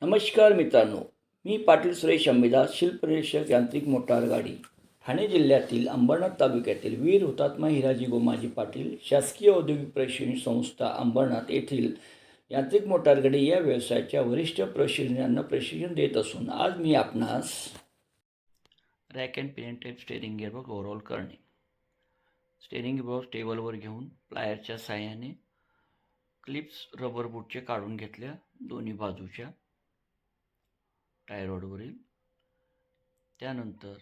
नमस्कार मित्रांनो, मी पाटील सुरेश अंबेदास, शिल्पनिरीक्षक यांत्रिक मोटार गाडी, ठाणे जिल्ह्यातील अंबरनाथ तालुक्यातील वीर हुतात्मा हिराजी गोमाजी पाटील शासकीय औद्योगिक प्रशिक्षण संस्था अंबरनाथ येथील यांत्रिक मोटार गाडी या व्यवसायाच्या वरिष्ठ प्रशिक्षकांना प्रशिक्षण देत असून आज मी आपणास rack and pin type steering gearbox overhaul करणे. स्टेअरिंग गिअरबॉक्स टेबलवर घेऊन प्लायरच्या साहाय्याने क्लिप्स रबर बूटचे काढून घेतल्या दोन्ही बाजूच्या टाय रॉडवरील. त्यानंतर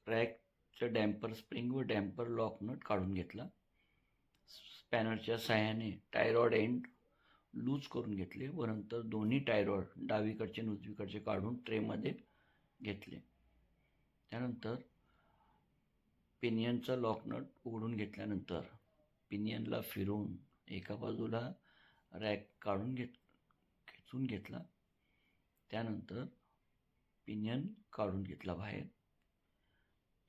रॅकचं डॅम्पर स्प्रिंग व डॅम्पर लॉक नट काढून घेतला. स्पॅनरच्या साहाय्याने टाय रॉड एंड लूज करून घेतले व नंतर दोन्ही टाय रॉड डावीकडचे आणि उजवीकडचे काढून ट्रेमध्ये घेतले. त्यानंतर पिनियनचा लॉक नट उघडून घेतल्यानंतर पिनियनला फिरवून एका बाजूला रॅक काढून खेचून घेतला. त्यानंतर पिनियन काढून घेतला बाहेर.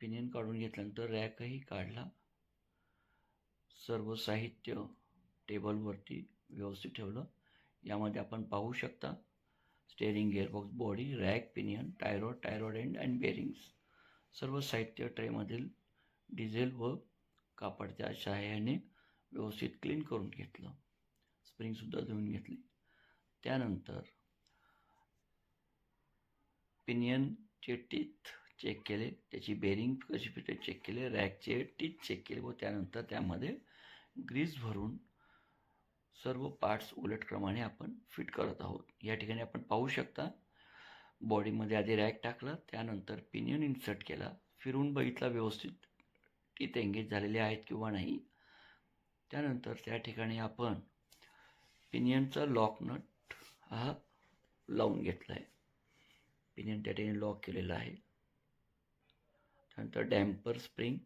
पिनियन काढून घेतल्यानंतर रॅकही काढला. सर्व साहित्य टेबलवरती व्यवस्थित ठेवलं. यामध्ये आपण पाहू शकता steering gearbox body, rack, pinion, tie rod end and bearings. सर्व साहित्य ट्रेमधील डिझेल व कापडच्या सहाय्याने व्यवस्थित क्लीन करून घेतलं. स्प्रिंगसुद्धा धुवून घेतली. त्यानंतर पिनियनचे टीथ चेक केले, त्याची बेरिंग कशी फिटेड चेक केले, रॅकचे टीथ चेक केले व त्यानंतर त्यामध्ये ग्रीस भरून सर्व पार्ट्स उलटक्रमाने आपण फिट करत आहोत. या ठिकाणी आपण पाहू शकता बॉडीमध्ये आधी रॅक टाकला, त्यानंतर पिनियन इन्सर्ट केला, फिरून बघितला व्यवस्थित टीथ एंगेज झालेले आहेत किंवा नाही. त्यानंतर त्या ठिकाणी आपण पिनियनचा लॉक नट हा लावून घेतला आहे. पिनियन त्या ठिकाणी लॉक केलेला आहे. त्यानंतर डॅम्पर स्प्रिंग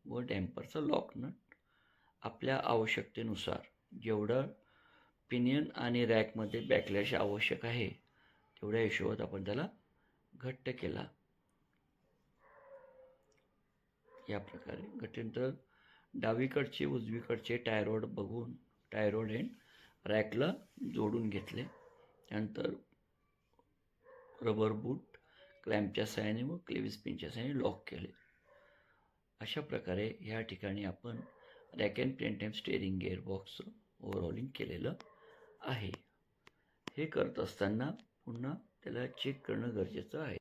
व डॅम्परचा लॉक नट आपल्या आवश्यकतेनुसार जेवढं पिनियन आणि रॅकमध्ये बॅकलॅश आवश्यक आहे तेवढ्या हिशोबात आपण त्याला घट्ट केला. या प्रकारे घट्टनंतर डावीकडचे उजवीकडचे टाय रॉड बघून टाय रॉड एंड रॅकला जोडून घेतले. त्यानंतर रबर बूट क्लॅम्पच्या साहाय्याने व क्लेव्हिस पिनच्या साहाय्याने लॉक केले. अशा प्रकारे या ठिकाणी आपण rack and pin type steering गिअरबॉक्सचं ओव्हरऑलिंग केलेलं आहे. हे करत असताना पुन्हा त्याला चेक करणं गरजेचं आहे.